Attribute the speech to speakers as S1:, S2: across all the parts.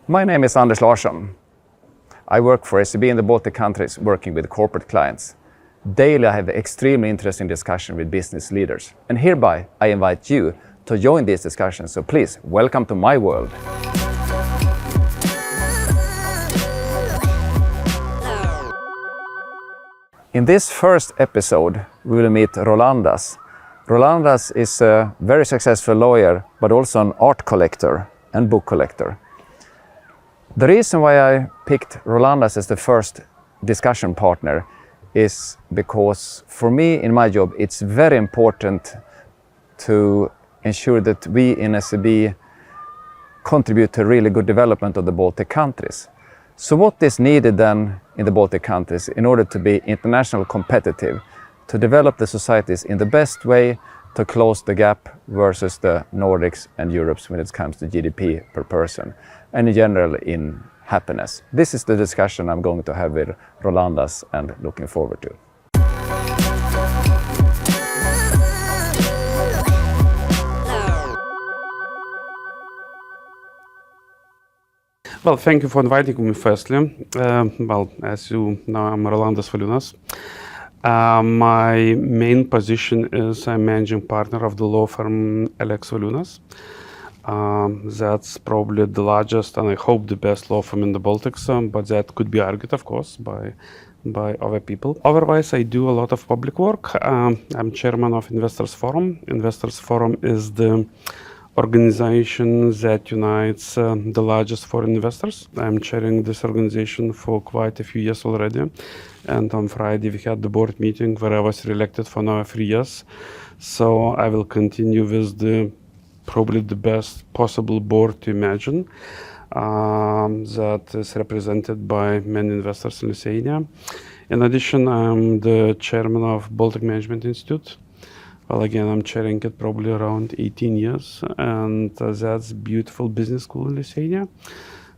S1: My name is Anders Larsson. I work for SEB in the Baltic countries, working with corporate clients. Daily I have extremely interesting discussion with business leaders. And hereby I invite you to join these discussions. So please, welcome to my world. In this first episode, we will meet Rolandas. Rolandas is a very successful lawyer, but also an art collector and book collector. The reason why I picked Rolandas as the first discussion partner is because for me in my job it's very important to ensure that we in SEB contribute to really good development of the Baltic countries. So what is needed then in the Baltic countries in order to be international competitive, to develop the societies in the best way to close the gap versus the Nordics and Europe's when it comes to GDP per person, and in general in happiness. This is the discussion I'm going to have with Rolandas and looking forward to.
S2: Well, thank you for inviting me firstly. As you know, I'm Rolandas Valiūnas. My main position is I'm managing partner of the law firm Valiūnas. That's probably the largest and I hope the best law firm in the Baltics, but that could be argued, of course, by other people. Otherwise, I do a lot of public work. I'm chairman of Investors Forum. Investors Forum is the organization that unites the largest foreign investors. I'm chairing this organization for quite a few years already. And on Friday, we had the board meeting where I was re-elected for another 3 years. So I will continue with probably the best possible board to imagine that is represented by many investors in Lithuania. In addition, I'm the chairman of Baltic Management Institute. Well, again, I'm chairing it probably around 18 years, and that's beautiful business school in Lithuania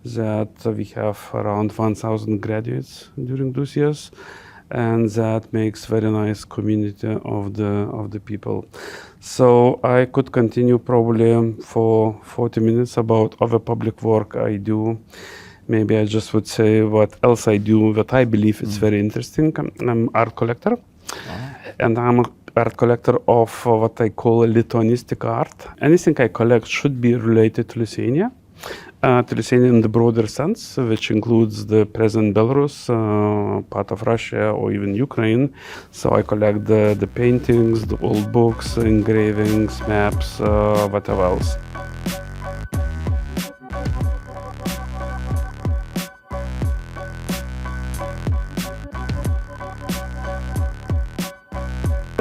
S2: that we have around 1,000 graduates during those years, and that makes very nice community of the people. So I could continue probably for 40 minutes about other public work I do. Maybe I just would say what else I do that I believe is very interesting. I'm art collector, and I'm art collector of what I call Lithuanistic art. Anything I collect should be related to Lithuania in the broader sense, which includes the present Belarus, part of Russia, or even Ukraine. So I collect the paintings, the old books, engravings, maps, whatever else.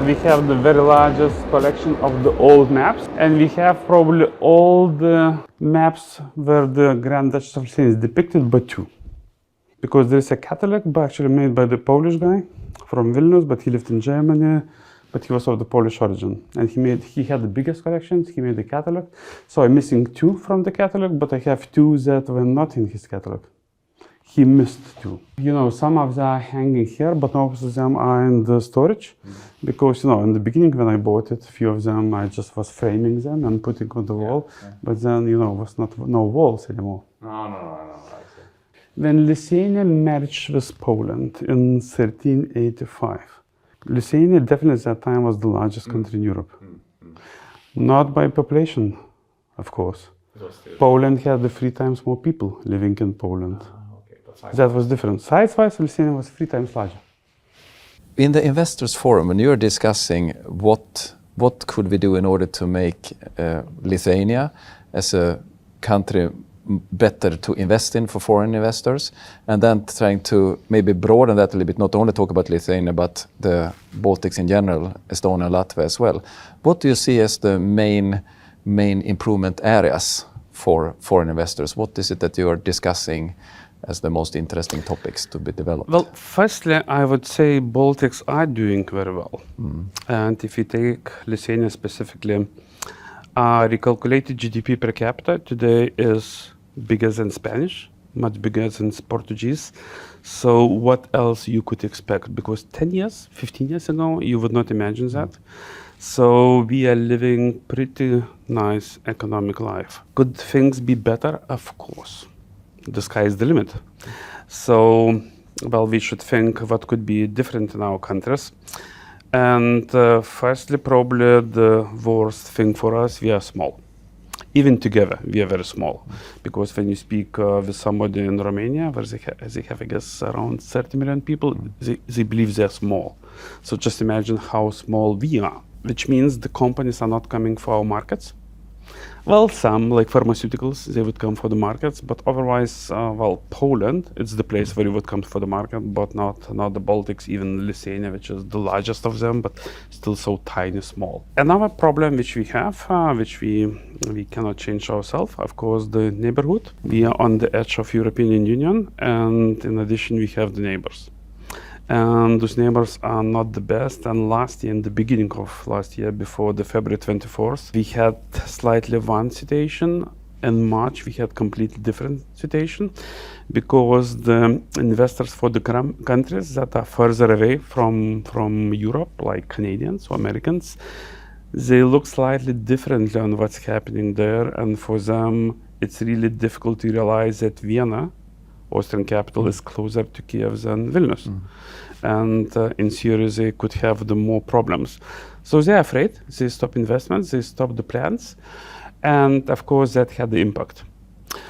S2: We have the very largest collection of the old maps, and we have probably all the maps where the Grand Duchess of Lithuania is depicted, but two. Because there is a catalog actually made by the Polish guy from Vilnius, but he lived in Germany, but he was of the Polish origin. And he had the biggest collections, he made the catalog. So I'm missing two from the catalog, but I have two that were not in his catalog. He missed two. You know, some of them are hanging here, but most of them are in the storage. Because, you know, in the beginning when I bought it, a few of them I just was framing them and putting on the wall. But then, you know, was no walls anymore.
S1: No.
S2: When Lithuania merged with Poland in 1385, Lithuania definitely at that time was the largest country in Europe. Not by population, of course. Poland had 3 times more people living in Poland. That was different. Size-wise, Lithuania was 3 times larger.
S1: In the Investors Forum, when you're discussing what could we do in order to make Lithuania as a country better to invest in for foreign investors, and then trying to maybe broaden that a little bit, not only talk about Lithuania, but the Baltics in general, Estonia and Latvia as well. What do you see as the main improvement areas for foreign investors? What is it that you are discussing as the most interesting topics to be developed?
S2: Well, firstly, I would say Baltics are doing very well. And if you take Lithuania specifically, recalculated GDP per capita today is bigger than Spanish, much bigger than Portuguese. So what else you could expect? Because 10 years, 15 years ago, you would not imagine that. So we are living pretty nice economic life. Could things be better? Of course. the sky is the limit. So, well, we should think what could be different in our countries. And firstly, probably the worst thing for us, we are small. Even together, we are very small. Because when you speak with somebody in Romania, where they have, I guess, around 30 million people, they believe they're small. So just imagine how small we are, which means the companies are not coming for our markets. Well, some, like pharmaceuticals, they would come for the markets, but otherwise, well, Poland, it's the place where you would come for the market, but not the Baltics, even Lithuania, which is the largest of them, but still so tiny, small. Another problem which we have, which we cannot change ourselves, of course, the neighborhood. We are on the edge of European Union, and in addition, we have the neighbors. And those neighbors are not the best. And last year, in the beginning of last year, before the February 24th, we had slightly one situation. In March, we had completely different situation because the investors for the countries that are further away from Europe, like Canadians or Americans, they look slightly differently on what's happening there. And for them, it's really difficult to realize that Vienna, Austrian capital, is closer to Kiev than Vilnius. And in theory, they could have the more problems. So they're afraid, they stop investments, they stop the plans. And of course, that had the impact.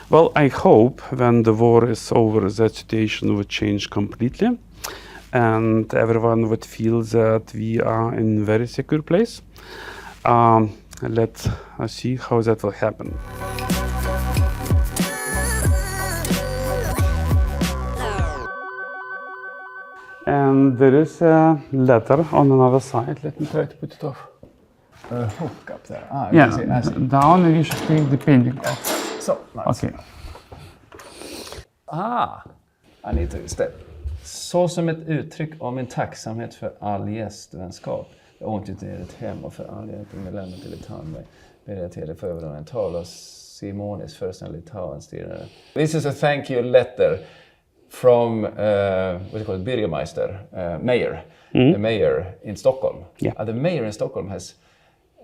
S2: Well, I hope when the war is over, that situation would change completely. And everyone would feel that we are in a very secure place. Let's see how that will happen. And there is a letter on another side. Let me try to put it off.
S1: Hook up there.
S2: Yeah, down, and you should take the painting off.
S1: So, nice.
S2: Okay.
S1: I need to step. Så som ett uttryck av min tacksamhet för all gästvänskap. Jag åkte till ett hem och för all hjälp med länder till Litauen. Ber jag till det för övergången. Tala Simonis, första Litauens styrare. This is a thank you letter from what do you call it, Bürgermeister, mayor, the mayor in Stockholm.
S2: Yeah.
S1: The mayor in Stockholm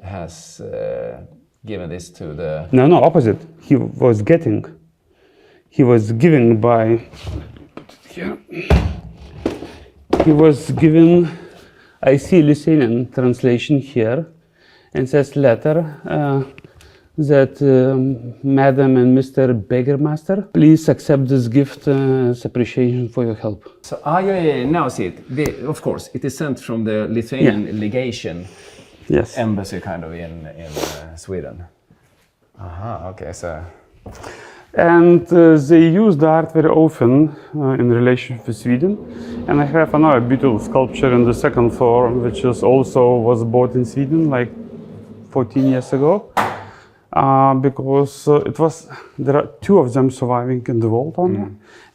S1: has given this to the.
S2: No, opposite. He was giving by. Put it here. He was given. I see Lithuanian translation here, and says letter. That Madam and Mr. Bürgermeister, please accept this gift as appreciation for your help.
S1: So, now see it. Of course, it is sent from the Lithuanian legation,
S2: Yes.
S1: embassy kind of in Sweden. Okay, so.
S2: And they use the art very often in relation with Sweden. And I have another beautiful sculpture in the second floor, which is also was bought in Sweden like 14 years ago. Because there are two of them surviving in the world only,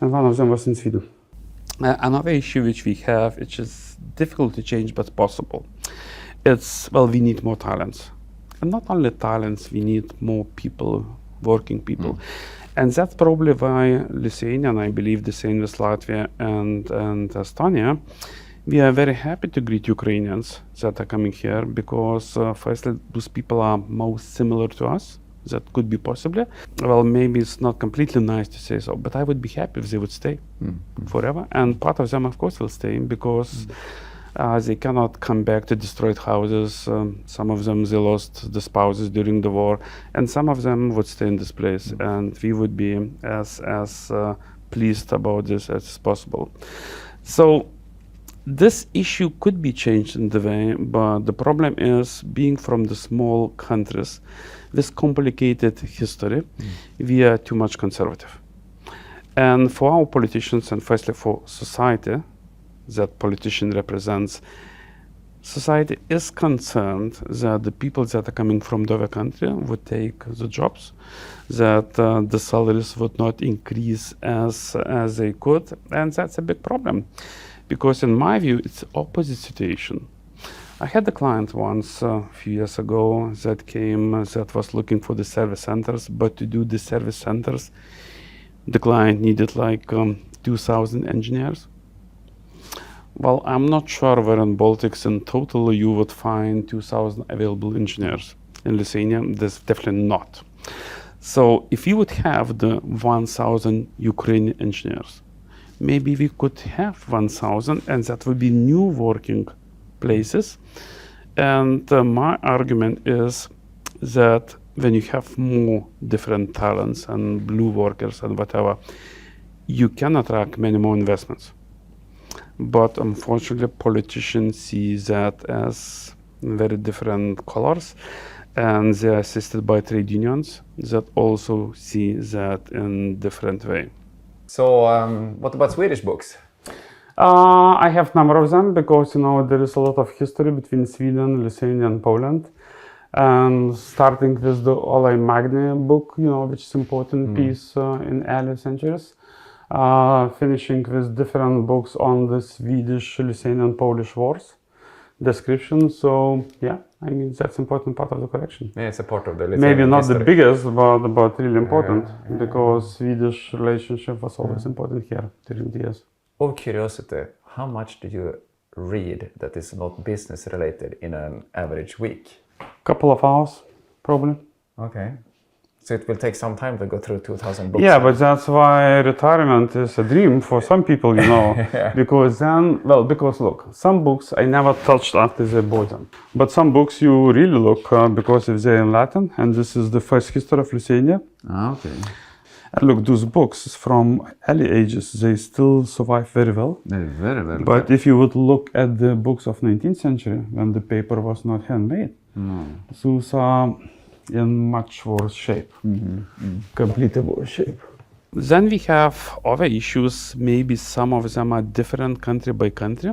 S2: and one of them was in Sweden. Another issue which we have, which is difficult to change but possible, it's, well, we need more talents. And not only talents, we need more people, working people. And that's probably why Lithuania, and I believe the same with Latvia and Estonia, we are very happy to greet Ukrainians that are coming here because firstly, those people are most similar to us. That could be possibly. Well, maybe it's not completely nice to say so, but I would be happy if they would stay forever. And part of them, of course, will stay because they cannot come back to destroyed houses. Some of them, they lost the spouses during the war, and some of them would stay in this place. And we would be as pleased about this as possible. So this issue could be changed in the way, but the problem is being from the small countries, this complicated history, we are too much conservative. And for our politicians, and firstly for society, that politician represents, society is concerned that the people that are coming from the other country would take the jobs, that the salaries would not increase as they could, and that's a big problem. Because in my view, it's the opposite situation. I had a client once a few years ago that came, that was looking for the service centers, but to do the service centers, the client needed like 2,000 engineers. Well, I'm not sure where in Baltics in total you would find 2,000 available engineers. In Lithuania, there's definitely not. So if we would have the 1,000 Ukrainian engineers, maybe we could have 1,000 and that would be new working places. And my argument is that when you have more different talents and blue workers and whatever, you can attract many more investments. But unfortunately, politicians see that as very different colors, and they are assisted by trade unions that also see that in different way.
S1: So what about Swedish books?
S2: I have number of them because there is a lot of history between Sweden, Lithuania, and Poland. And starting with the Ole Magni book, which is important piece in early centuries, finishing with different books on the Swedish, Lithuanian, Polish wars description. So yeah, I mean that's important part of the collection.
S1: Yeah, it's a part of the Lithuanian
S2: maybe not
S1: history.
S2: the biggest, but really important because Swedish relationship was always important here during the years.
S1: Of curiosity, how much do you read that is not business related in an average week?
S2: Couple of hours, probably.
S1: Okay. So it will take some time to go through 2,000 books.
S2: Yeah, but that's why retirement is a dream for some people,
S1: Yeah.
S2: because look, some books I never touched after they bought them. But some books you really look because if they're in Latin, and this is the first history of Lithuania.
S1: Okay.
S2: And look, those books from early ages, they still survive very well.
S1: Very well.
S2: But if you would look at the books of 19th century, when the paper was not handmade, those are in much worse shape, completely worse shape. Then we have other issues, maybe some of them are different country by country.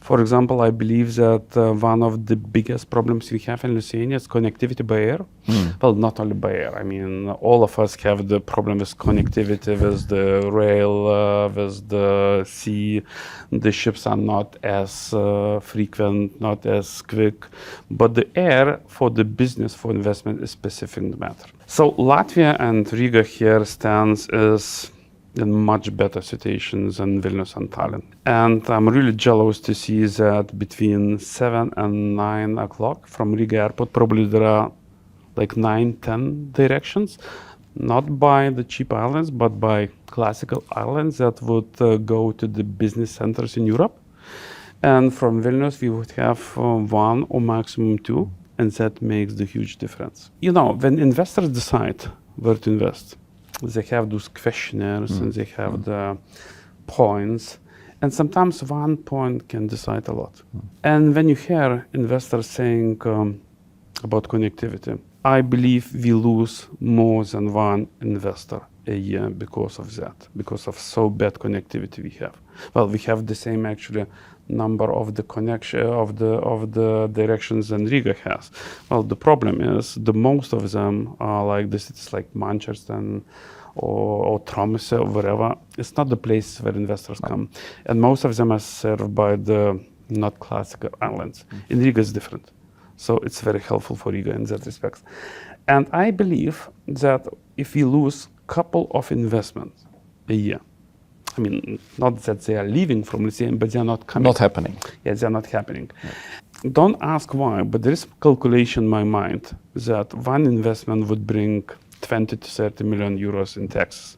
S2: For example, I believe that one of the biggest problems we have in Lithuania is connectivity by air. Well, not only by air, I mean, all of us have the problem with connectivity with the rail, with the sea. The ships are not as frequent, not as quick, but the air for the business, for investment is specific matter. So Latvia and Riga here stands as in much better situations than Vilnius and Tallinn. And I'm really jealous to see that between 7 and 9 o'clock from Riga airport, probably there are like 9-10 directions, not by the cheap islands, but by classical islands that would go to the business centers in Europe. And from Vilnius, we would have one or maximum two, and that makes the huge difference. When investors decide where to invest, they have those questionnaires and they have the points, and sometimes one point can decide a lot. And when you hear investors saying about connectivity, I believe we lose more than one investor a year because of that, because of so bad connectivity we have. Well, we have the same actually number of the connection of the directions than Riga has. Well, the problem is the most of them are like the cities like Manchester or Tromsø or wherever. It's not the place where investors come, and most of them are served by the not classical islands. In Riga is different, so it's very helpful for Riga in that respect. And I believe that if we lose couple of investments a year, I mean, not that they are leaving from Lithuania, but they are not coming.
S1: Not happening.
S2: Yeah, they are not happening. Yeah. Don't ask why, but there is calculation in my mind that one investment would bring 20 to 30 million euros in taxes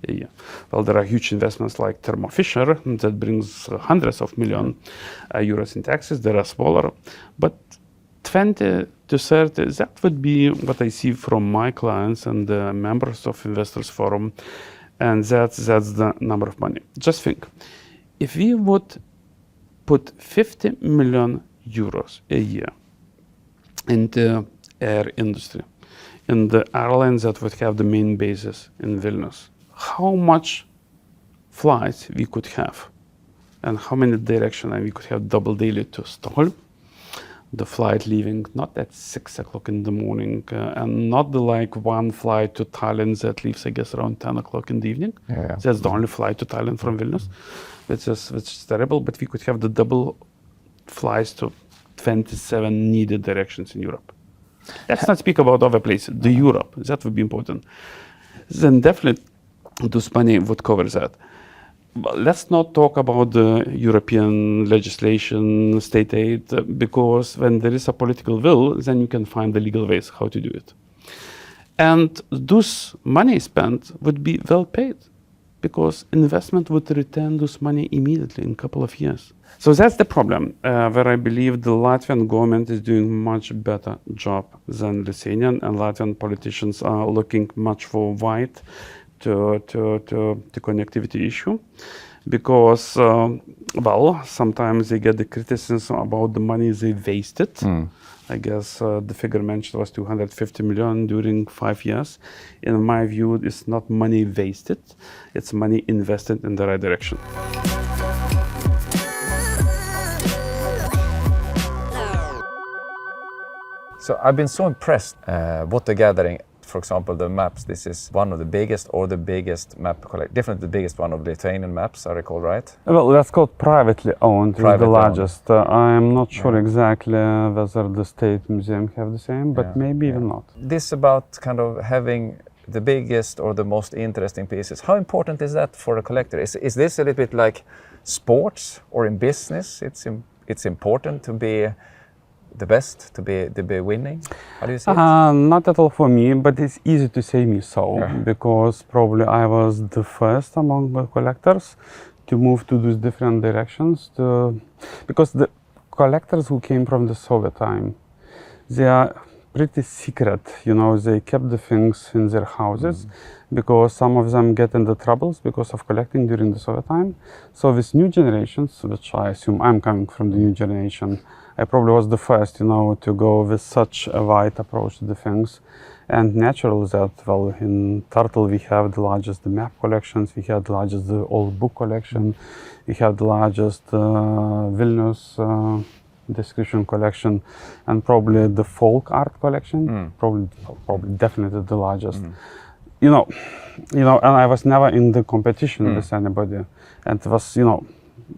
S2: a year. Well, there are huge investments like Thermo Fisher that brings hundreds of million euros in taxes. There are smaller, but 20 to 30, that would be what I see from my clients and the members of Investors Forum. And that's the number of money. Just think, if we would put 50 million euros a year into air industry, in the airlines that would have the main bases in Vilnius, how much flights we could have, and how many directions we could have double daily to Stockholm, the flight leaving not at 6 o'clock in the morning, and not the like one flight to Tallinn that leaves, I guess, around 10 o'clock in the evening. Yeah. That's the only flight to Tallinn from Vilnius, which is terrible, but we could have the double flights to 27 needed directions in Europe. Let's not speak about other places, the Europe, that would be important. Then definitely this money would cover that. But let's not talk about the European legislation, state aid, because when there is a political will, then you can find the legal ways how to do it. And those money spent would be well paid because investment would return those money immediately in a couple of years. So that's the problem, where I believe the Latvian government is doing much better job than Lithuanian, and Latvian politicians are looking much for wide to connectivity issue, because sometimes they get the criticism about the money they wasted. I guess the figure mentioned was 250 million during 5 years. In my view, it's not money wasted, it's money invested in the right direction.
S1: So I've been so impressed what they're gathering. For example, the maps, this is one of the biggest or the biggest map collect, definitely the biggest one of the Lithuanian maps, I recall, right?
S2: Well, that's called privately owned, the largest. I'm not sure exactly whether the State Museum have the same, but maybe even not.
S1: This about kind of having the biggest or the most interesting pieces. How important is that for a collector? Is this a little bit like sports or in business? It's important to be the best, to be winning? How do you see it?
S2: Not at all for me, but it's easy to say me so, because probably I was the first among the collectors to move to those different directions. Because the collectors who came from the Soviet time, they are pretty secret, they kept the things in their houses, because some of them get into troubles because of collecting during the Soviet time. So with new generations, which I assume I'm coming from the new generation, I probably was the first, to go with such a wide approach to the things. And natural that, in Turtle we have the largest map collections, we have the largest old book collection, we have the largest Vilnius description collection, and probably the folk art collection, probably definitely the largest. And I was never in the competition with anybody, and it was,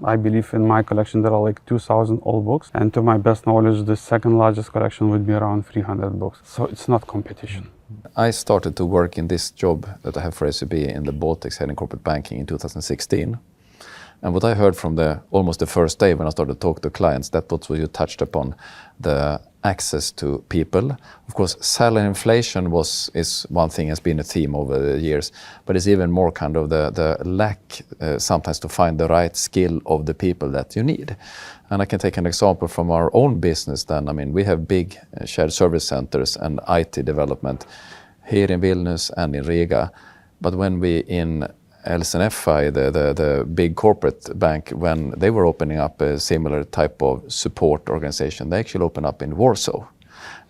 S2: I believe in my collection there are like 2,000 old books, and to my best knowledge the second largest collection would be around 300 books. So it's not competition.
S1: I started to work in this job that I have for SEB in the Baltics, head in corporate banking in 2016. And what I heard from almost the first day when I started to talk to clients, that was what you touched upon, the access to people. Of course, salary inflation is one thing, has been a theme over the years, but it's even more kind of the lack sometimes to find the right skill of the people that you need. And I can take an example from our own business then. I mean, we have big shared service centers and IT development here in Vilnius and in Riga. But when we in LSNFI, the big corporate bank, when they were opening up a similar type of support organization, they actually opened up in Warsaw.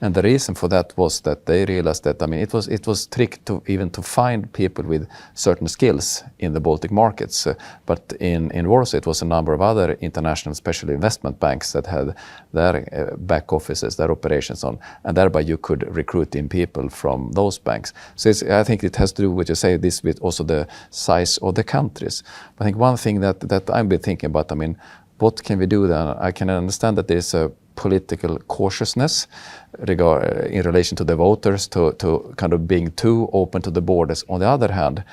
S1: And the reason for that was that they realized that, it was tricky to find people with certain skills in the Baltic markets. But in Warsaw, it was a number of other international, especially investment banks that had their back offices, their operations on, and thereby you could recruit in people from those banks. So I think it has to do with, you say this, with also the size of the countries. I think one thing that I've been thinking about, what can we do then? I can understand that there's a political cautiousness in relation to the voters, to kind of being too open to the borders. On the other hand,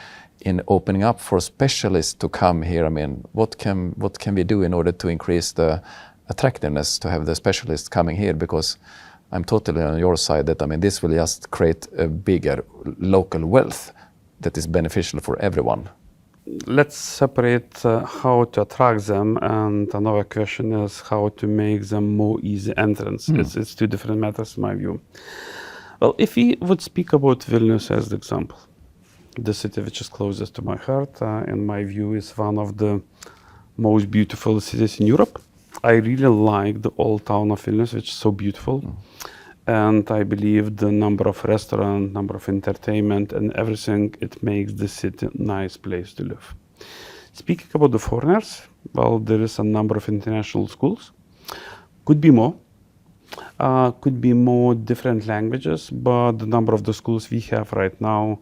S1: in opening up for specialists to come here, what can we do in order to increase the attractiveness to have the specialists coming here? Because I'm totally on your side that this will just create a bigger local wealth that is beneficial for everyone.
S2: Let's separate how to attract them, and another question is how to make them more easy entrance. It's two different matters in my view. Well, if we would speak about Vilnius as the example, the city which is closest to my heart, in my view is one of the most beautiful cities in Europe. I really like the old town of Vilnius, which is so beautiful. And I believe the number of restaurants, number of entertainment and everything, it makes the city a nice place to live. Speaking about the foreigners, well, there is a number of international schools. Could be more different languages, but the number of the schools we have right now,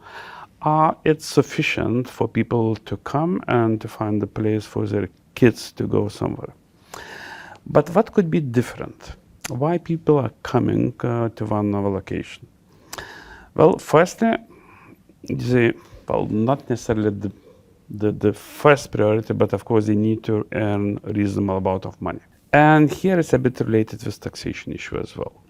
S2: it's sufficient for people to come and to find a place for their kids to go somewhere. But what could be different? Why people are coming to one of a location? Well, firstly, not necessarily the first priority, but of course they need to earn a reasonable amount of money. And here it's a bit related with taxation issue as well.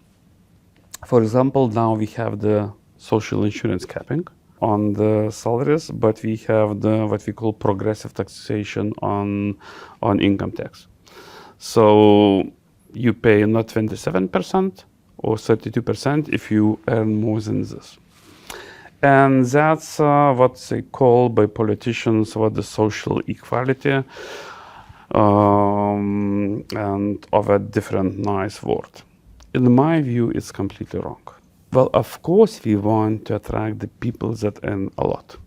S2: For example, now we have the social insurance capping on the salaries, but we have the what we call progressive taxation on income tax. So you pay not 27% or 32% if you earn more than this. And that's what they call by politicians what the social equality, and of a different nice word. In my view, it's completely wrong. Well, of course, we want to attract the people that earn a lot.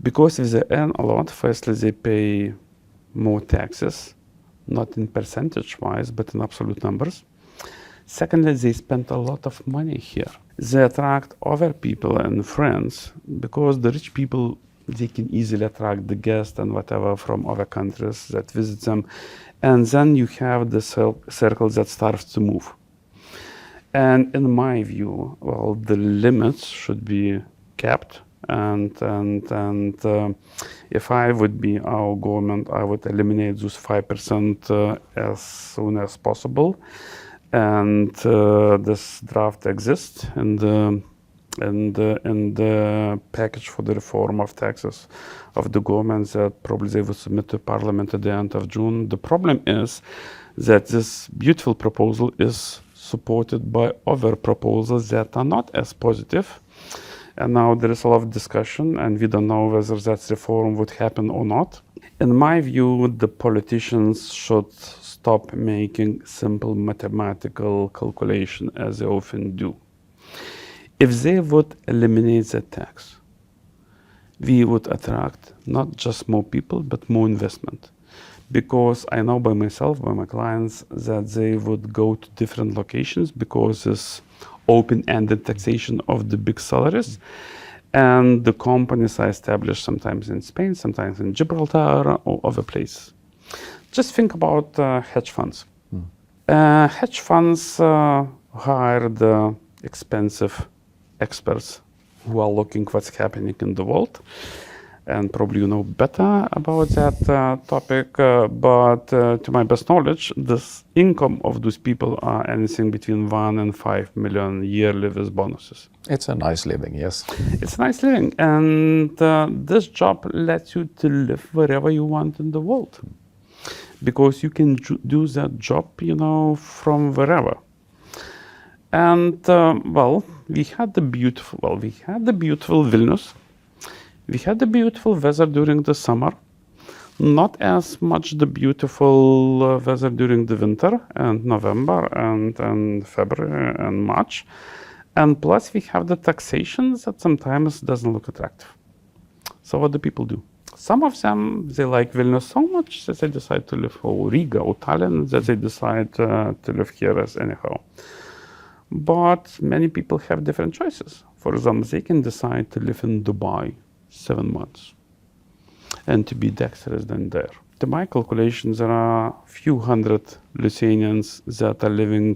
S2: Because if they earn a lot, firstly, they pay more taxes, not in percentage-wise, but in absolute numbers. Secondly, they spend a lot of money here. They attract other people and friends because the rich people, they can easily attract the guests and whatever from other countries that visit them. And then you have the circle that starts to move. And in my view, well, the limits should be kept. And if I would be our government, I would eliminate those 5% as soon as possible. And this draft exists in the package for the reform of taxes of the government that probably they will submit to Parliament at the end of June. The problem is that this beautiful proposal is supported by other proposals that are not as positive. And now there is a lot of discussion, and we don't know whether that reform would happen or not. In my view, the politicians should stop making simple mathematical calculation as they often do. If they would eliminate the tax, we would attract not just more people, but more investment. Because I know by myself, by my clients, that they would go to different locations because this open-ended taxation of the big salaries. And the companies are established sometimes in Spain, sometimes in Gibraltar or other places. Just think about hedge funds. Hedge funds hire the expensive experts who are looking what's happening in the world. And probably you know better about that topic, but to my best knowledge, this income of those people are anything between 1 and 5 million yearly with bonuses.
S1: It's a nice living, yes.
S2: It's a nice living, and this job lets you to live wherever you want in the world, because you can do that job, from wherever. And we had the beautiful Vilnius. We had the beautiful weather during the summer, not as much the beautiful weather during the winter and November and February and March. And plus we have the taxation that sometimes doesn't look attractive. So what do people do? Some of them, they like Vilnius so much that they decide to live, or Riga or Tallinn, that they decide to live here as anyhow. But many people have different choices. For example, they can decide to live in Dubai 7 months and to be tax resident there. To my calculations, there are a few hundred Lithuanians that are living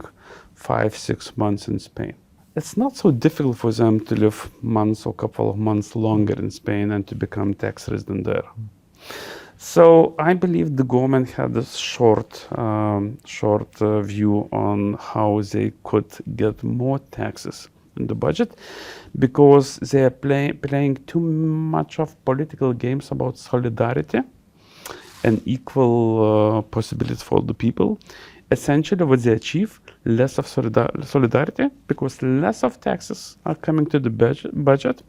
S2: 5-6 months in Spain. It's not so difficult for them to live months or couple of months longer in Spain and to become tax resident there. So I believe the government had this short view on how they could get more taxes in the budget, because they are playing too much of political games about solidarity and equal possibilities for the people. Essentially what they achieve, less of solidarity, because less of taxes are coming to the budget,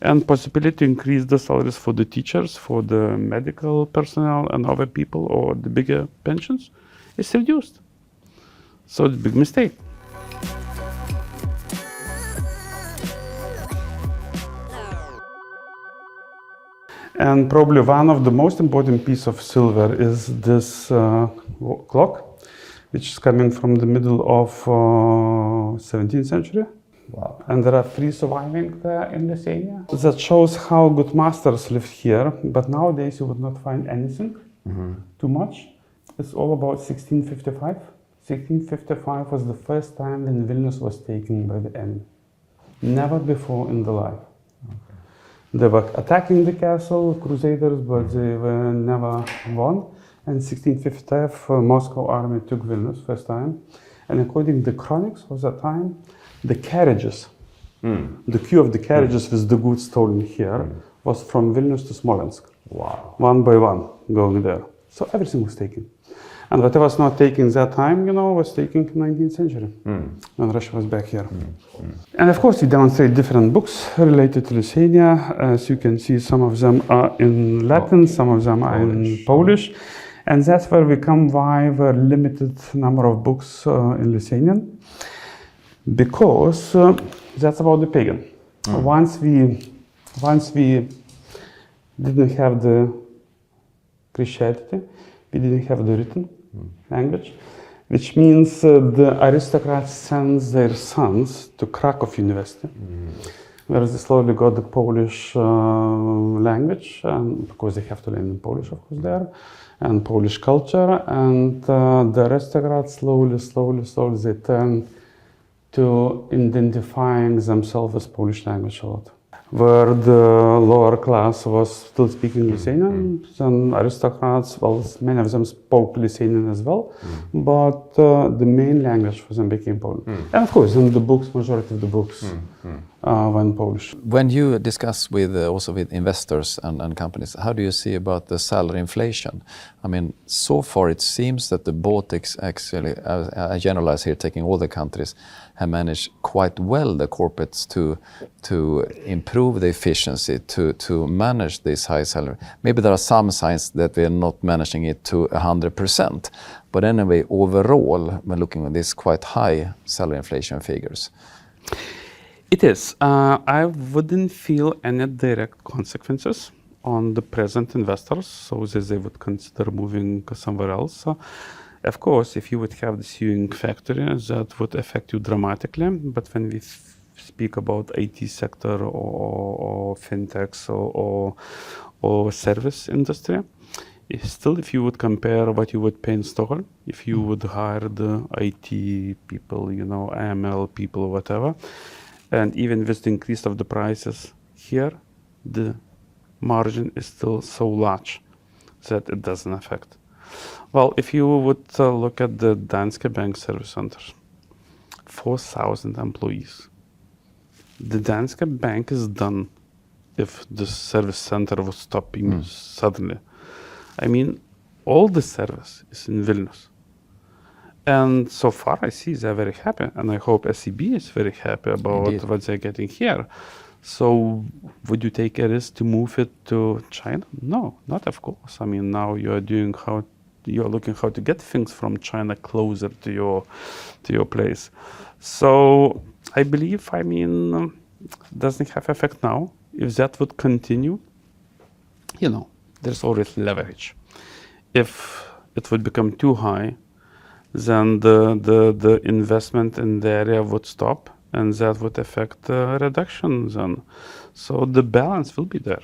S2: and possibility to increase the salaries for the teachers, for the medical personnel and other people, or the bigger pensions, is reduced. So it's a big mistake. And probably one of the most important piece of silver is this clock, which is coming from the middle of 17th century.
S1: Wow.
S2: And there are 3 surviving there in Lithuania. That shows how good masters lived here, but nowadays you would not find anything too much. It's all about 1655. 1655 was the first time when Vilnius was taken by the enemy. Never before in the life. They were attacking the castle, crusaders, but they were never won. And 1655, Moscow army took Vilnius first time. And according to the chronics of that time, the carriages The queue of the carriages with the goods stolen here was from Vilnius to Smolensk.
S1: Wow.
S2: One by one going there. So everything was taken. And whatever was not taken that time, was taken in the 19th century, when Russia was back here. And of course, we demonstrate different books related to Lithuania. As you can see, some of them are in Latin, some of them are in Polish. And that's where we come by the limited number of books in Lithuanian, because that's about the pagan. Once we didn't have the Christianity, we didn't have the written language, which means the aristocrats sent their sons to Krakow University, where they slowly got the Polish language, because they have to learn in Polish, of course, there, and Polish culture, and the aristocrats slowly they turned to identifying themselves as Polish language a lot. Where the lower class was still speaking Lithuanian, then aristocrats, well, many of them spoke Lithuanian as well, but the main language for them became Polish. And of course, in the books, majority of the books went Polish.
S1: When you discuss with also with investors and companies, how do you see about the salary inflation? I mean, so far it seems that the Baltics actually, I generalize here, taking all the countries, have managed quite well, the corporates, to improve the efficiency, to manage this high salary. Maybe there are some signs that we are not managing it to 100%, but anyway, overall, when looking at this quite high salary inflation figures.
S2: It is. I wouldn't feel any direct consequences on the present investors, so that they would consider moving somewhere else. Of course, if you would have the sewing factory, that would affect you dramatically. But when we speak about IT sector or fintechs or service industry, if you would compare what you would pay in Stockholm, if you would hire the IT people, AML people, whatever, and even with the increase of the prices here, the margin is still so large that it doesn't affect. Well, if you would look at the Danske Bank service centers, 4,000 employees. The Danske Bank is done if the service center was stopping suddenly. I mean, all the service is in Vilnius. And so far I see they're very happy, and I hope SEB is very happy about what they're getting here. So would you take a risk to move it to China? No, not of course. I mean, now you're looking how to get things from China closer to your place. So I believe, doesn't have effect now. If that would continue, there's always leverage. If it would become too high, then the investment in the area would stop, and that would affect reductions. And so the balance will be there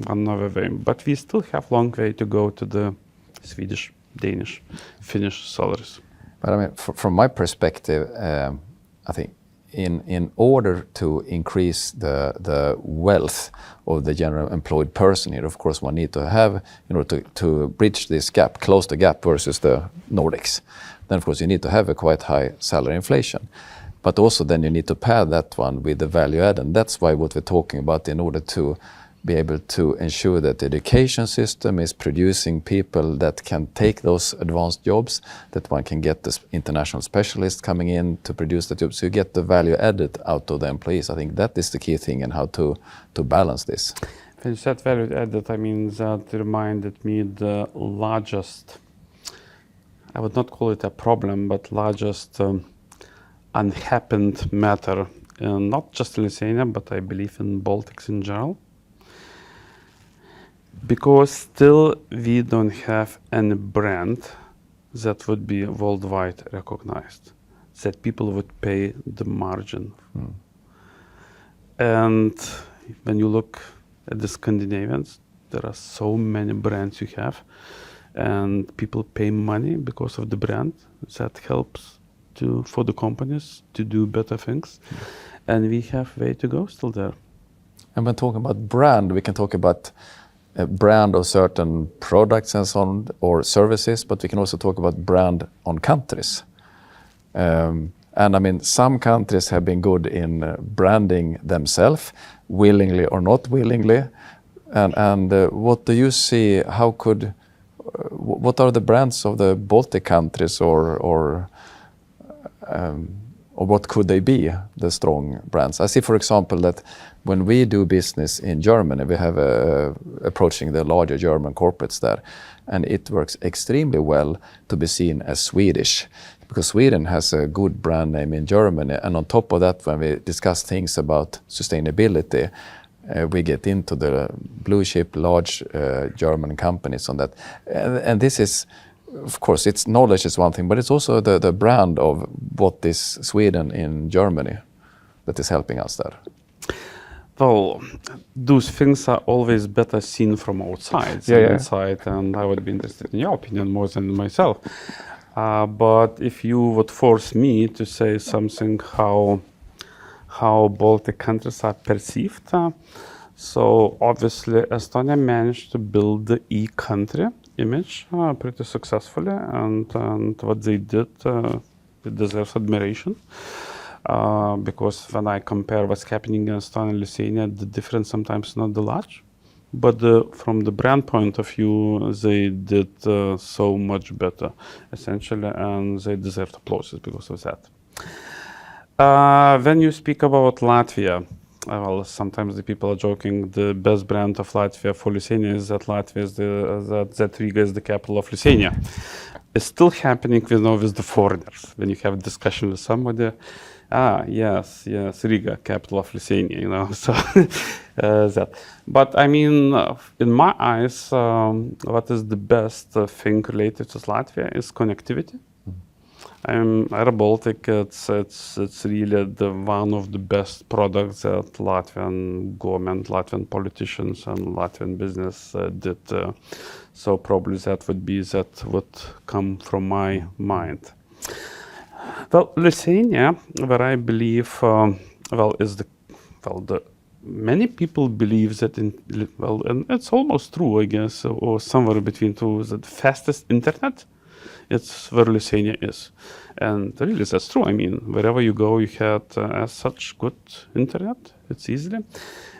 S2: another way. But we still have long way to go to the Swedish, Danish, Finnish salaries.
S1: But I mean, from my perspective, I think in order to increase the wealth of the general employed person here, of course, one need to have, in order to bridge this gap, close the gap versus the Nordics, then of course you need to have a quite high salary inflation. But also then you need to pair that one with the value add, and that's why what we're talking about, in order to be able to ensure that the education system is producing people that can take those advanced jobs, that one can get the international specialists coming in to produce the jobs, so you get the value added out of the employees. I think that is the key thing, and how to balance this.
S2: When you said value added, that reminded me the largest, I would not call it a problem, but largest unhappened matter, not just in Lithuania, but I believe in Baltics in general. Because still we don't have any brand that would be worldwide recognized, that people would pay the margin. And when you look at the Scandinavians, there are so many brands you have, and people pay money because of the brand. That helps for the companies to do better things. And we have way to go still there.
S1: And when talking about brand, we can talk about a brand of certain products and so on, or services, but we can also talk about brand on countries. And I mean, some countries have been good in branding themselves, willingly or not willingly. And what do you see? What are the brands of the Baltic countries, or what could they be, the strong brands? I see, for example, that when we do business in Germany, we have approaching the larger German corporates there, and it works extremely well to be seen as Swedish, because Sweden has a good brand name in Germany. And on top of that, when we discuss things about sustainability, we get into the blue chip, large German companies on that. And this is, of course, it's knowledge is one thing, but it's also the brand of what is Sweden in Germany that is helping us there.
S2: Well, those things are always better seen from outside than inside, and I would be interested in your opinion more than myself. But if you would force me to say something how Baltic countries are perceived, so obviously Estonia managed to build the e-country image pretty successfully, and what they did, it deserves admiration. Because when I compare what's happening in Estonia and Lithuania, the difference sometimes is not that large. But from the brand point of view, they did so much better, essentially, and they deserve applause because of that. When you speak about Latvia, well, sometimes the people are joking the best brand of Latvia for Lithuania is that Latvia is that Riga is the capital of Lithuania. It's still happening with the foreigners. When you have a discussion with somebody, yes, Riga, capital of Lithuania, so that. But I mean, in my eyes, what is the best thing related to Latvia is connectivity. Air Baltic, it's really one of the best products that Latvian government, Latvian politicians, and Latvian business did. So probably that would come from my mind. Well, Lithuania, where I believe, many people believe that and it's almost true, I guess, or somewhere between two, that the fastest internet, it's where Lithuania is. And really, that's true. I mean, wherever you go, you had as such good internet. It's easily.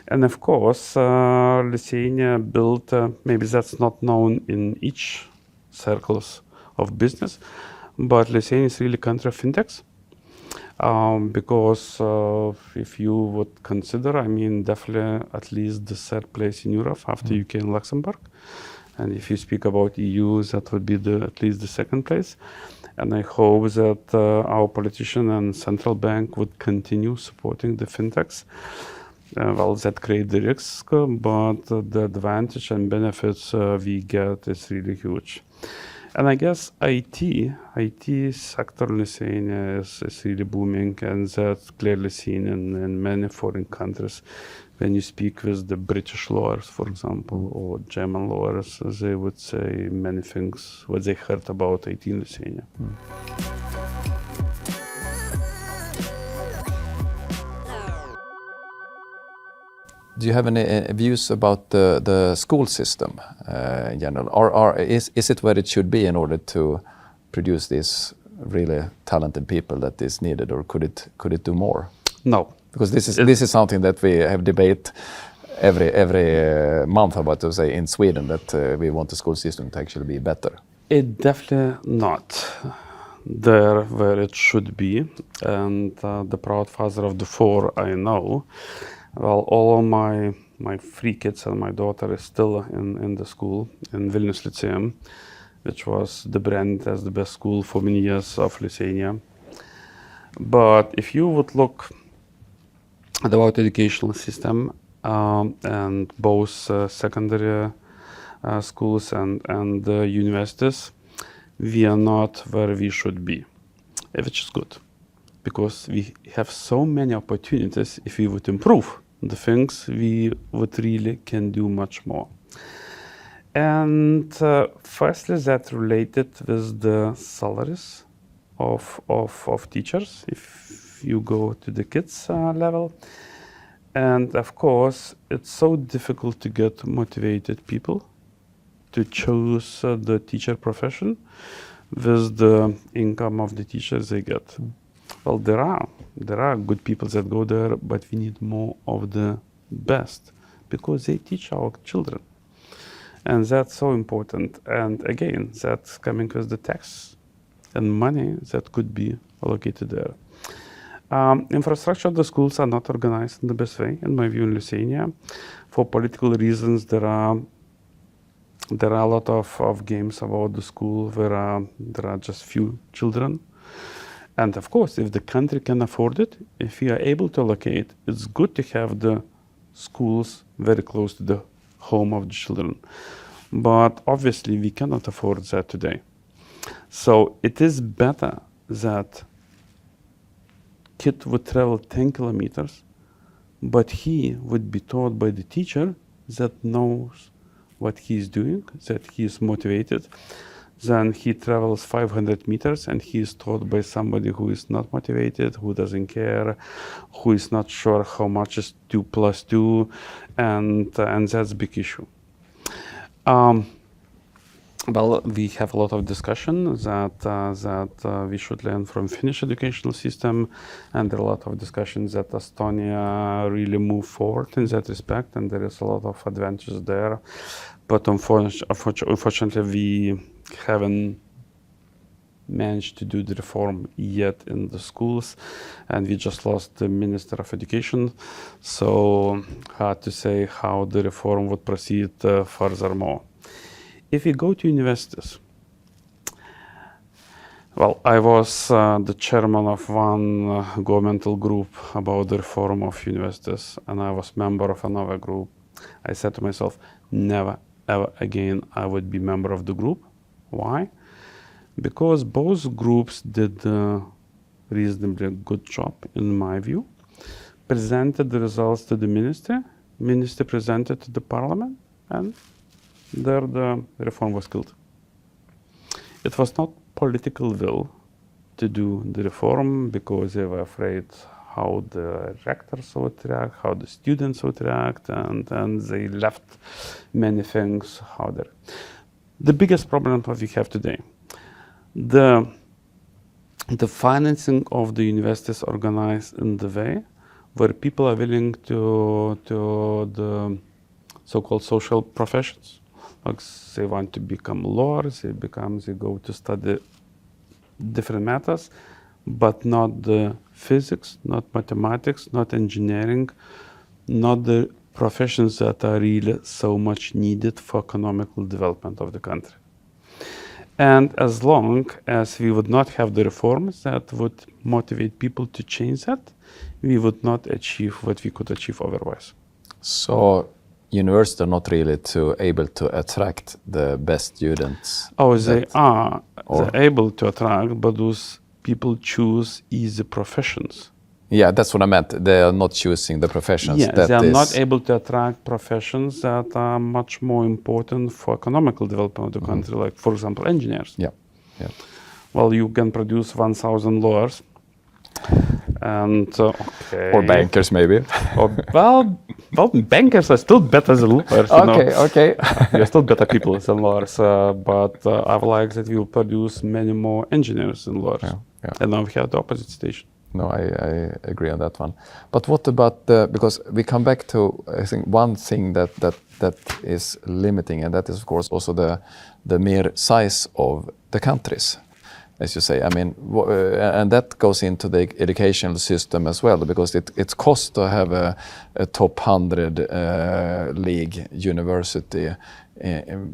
S2: And of course, Lithuania built, maybe that's not known in each circles of business, but Lithuania is really country of fintechs. Because if you would consider, I mean, definitely at least the third place in Europe after UK and Luxembourg. And if you speak about EU, that would be at least the second place. And I hope that our politician and central bank would continue supporting the fintechs. That create the risk, but the advantage and benefits we get is really huge. And I guess IT sector in Lithuania is really booming, and that's clearly seen in many foreign countries. When you speak with the British lawyers, for example, or German lawyers, they would say many things, what they heard about IT in Lithuania.
S1: Do you have any views about the school system in general? Or is it where it should be in order to produce these really talented people that is needed, or could it do more?
S2: No.
S1: Because this is something that we have debate every month about, to say, in Sweden, that we want the school system to actually be better.
S2: It definitely not there where it should be. And the proud father of the four I know, well, all of my three kids and my daughter is still in the school in Vilnius Lyceum, which was the brand as the best school for many years of Lithuania. But if you would look at our educational system and both secondary schools and universities, we are not where we should be, which is good, because we have so many opportunities. If we would improve the things, we would really can do much more. And firstly, that related with the salaries of teachers, if you go to the kids level. And of course, it's so difficult to get motivated people to choose the teacher profession with the income of the teachers they get. Well, there are good people that go there, but we need more of the best because they teach our children. And that's so important. And again, that's coming with the tax and money that could be allocated there. Infrastructure of the schools are not organized in the best way, in my view, in Lithuania. For political reasons, there are a lot of games about the school where there are just few children. And of course, if the country can afford it, if we are able to allocate, it's good to have the schools very close to the home of the children. But obviously, we cannot afford that today. So it is better that kid would travel 10 kilometers, but he would be taught by the teacher that knows what he is doing, that he is motivated. Then he travels 500 meters and he is taught by somebody who is not motivated, who doesn't care, who is not sure how much is 2 plus 2, and that's a big issue. Well, we have a lot of discussion that we should learn from Finnish educational system, and there are a lot of discussions that Estonia really moved forward in that respect, and there is a lot of advantages there. But unfortunately, we haven't managed to do the reform yet in the schools, and we just lost the Minister of Education. So hard to say how the reform would proceed furthermore. If we go to universities, well, I was the chairman of one governmental group about the reform of universities, and I was member of another group. I said to myself, never, ever again I would be member of the group. Why? Because both groups did a reasonably good job, in my view, presented the results to the minister presented to the parliament, and there the reform was killed. It was not political will to do the reform because they were afraid how the rectors would react, how the students would react, and they left many things how there. The biggest problem that we have today, the financing of the universities organized in the way where people are willing to the so-called social professions. Like they want to become lawyers, they go to study different matters, but not the physics, not mathematics, not engineering, not the professions that are really so much needed for economical development of the country. And as long as we would not have the reforms that would motivate people to change that, we would not achieve what we could achieve otherwise.
S1: So universities are not really able to attract the best students?
S2: Oh, they're able to attract, but those people choose easy professions.
S1: Yeah, that's what I meant. They are not choosing the professions.
S2: Yeah, they are not able to attract professions that are much more important for economical development of the country, like, for example, engineers.
S1: Yeah.
S2: Well, you can produce 1,000 lawyers, and
S1: or bankers, maybe.
S2: Well, bankers are still better than lawyers.
S1: Okay.
S2: They're still better people than lawyers, but I would like that we will produce many more engineers than lawyers.
S1: Yeah.
S2: And now we have the opposite station.
S1: No, I agree on that one. But what about because we come back to, I think, one thing that is limiting, and that is, of course, also the mere size of the countries, as you say. I mean, and that goes into the educational system as well, because it costs to have a top 100 league university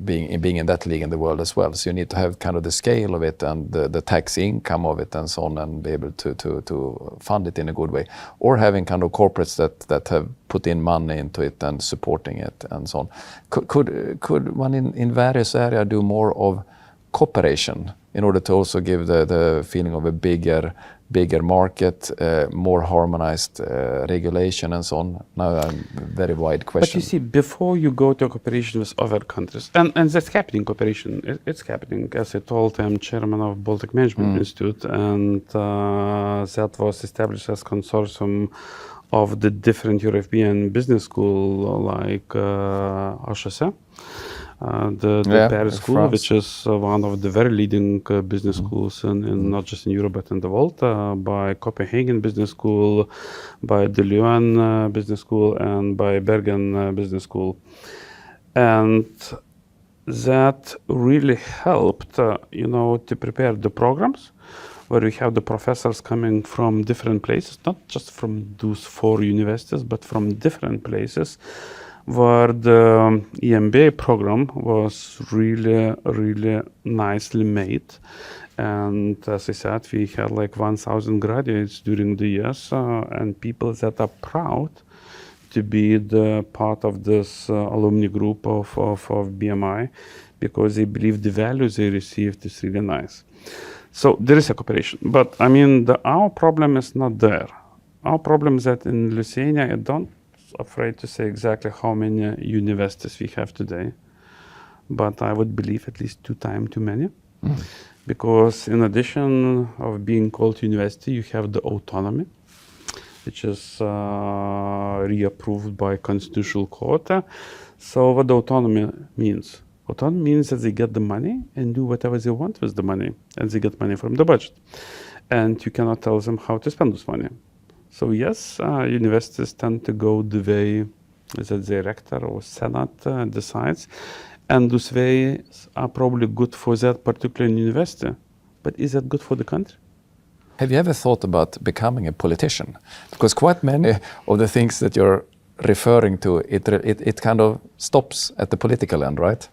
S1: being in that league in the world as well. So you need to have kind of the scale of it and the tax income of it and so on, and be able to fund it in a good way, or having kind of corporates that have put in money into it and supporting it and so on. Could one in various areas do more of cooperation in order to also give the feeling of a bigger market, more harmonized regulation and so on? Now a very wide question.
S2: But you see, before you go to cooperation with other countries, and that's happening, cooperation, it's happening. As I told, I'm chairman of Baltic Management Institute, and that was established as consortium of the different European business schools like HSE. the Paris School,
S1: France.
S2: which is one of the very leading business schools in not just in Europe but in the world, by Copenhagen Business School, by the Valiūnas Business School, and by Bergen Business School. And that really helped, to prepare the programs where we have the professors coming from different places, not just from those 4 universities, but from different places, where the MBA program was really, really nicely made. And as I said, we had like 1,000 graduates during the years, and people that are proud to be the part of this alumni group of BMI, because they believe the values they received is really nice. So there is a cooperation, but I mean, our problem is not there. Our problem is that in Lithuania, I don't afraid to say exactly how many universities we have today, but I would believe at least 2 times too many. Because in addition of being called university, you have the autonomy, which is reapproved by Constitutional Court. So what the autonomy means? Autonomy means that they get the money and do whatever they want with the money, and they get money from the budget. And you cannot tell them how to spend this money. So yes, universities tend to go the way that the rector or senate decides, and those ways are probably good for that particular university. But is that good for the country?
S1: Have you ever thought about becoming a politician? Because quite many of the things that you're referring to, it kind of stops at the political end, right?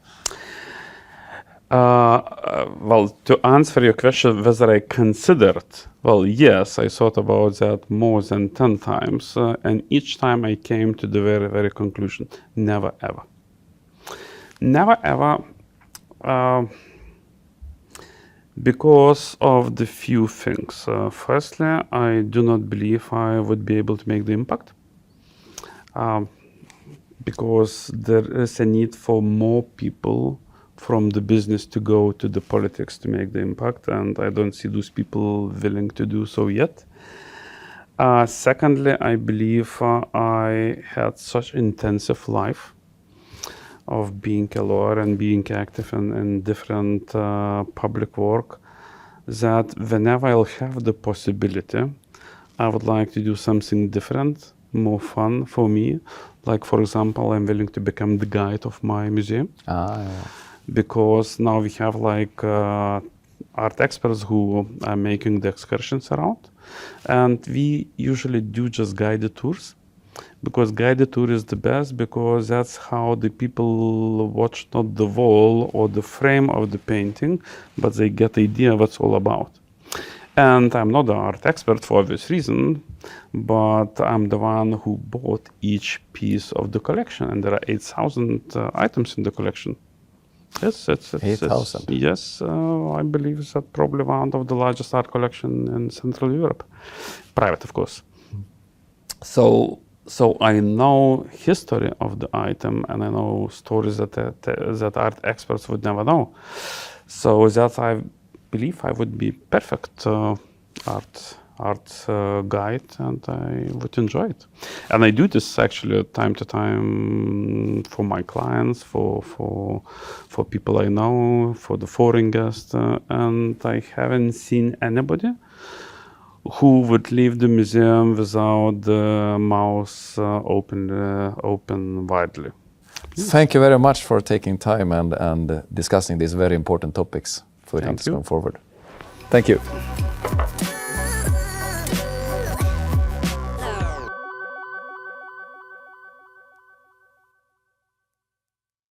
S2: Well, to answer your question, whether I considered, well, yes, I thought about that more than 10 times. And each time I came to the very, very conclusion, never, ever. Never, ever, because of the few things. Firstly, I do not believe I would be able to make the impact. Because there is a need for more people from the business to go to the politics to make the impact, and I don't see those people willing to do so yet. Secondly, I believe I had such intensive life of being a lawyer and being active in different public work, that whenever I'll have the possibility, I would like to do something different, more fun for me. Like, for example, I'm willing to become the guide of my museum.
S1: Yeah.
S2: Because now we have like art experts who are making the excursions around, and we usually do just guided tours, because guided tour is the best, because that's how the people watch not the wall or the frame of the painting, but they get the idea what it's all about. And I'm not the art expert for obvious reason, but I'm the one who bought each piece of the collection, and there are 8,000 items in the collection. Yes, it's
S1: 8,000.
S2: Yes, I believe it's probably one of the largest art collection in Central Europe, private, of course. So I know history of the item, and I know stories that art experts would never know. So that I believe I would be perfect art guide, and I would enjoy it. And I do this actually time to time for my clients, for people I know, for the foreign guests, and I haven't seen anybody who would leave the museum without the mouth open widely.
S1: Thank you very much for taking time and discussing these very important topics for us going forward. Thank you.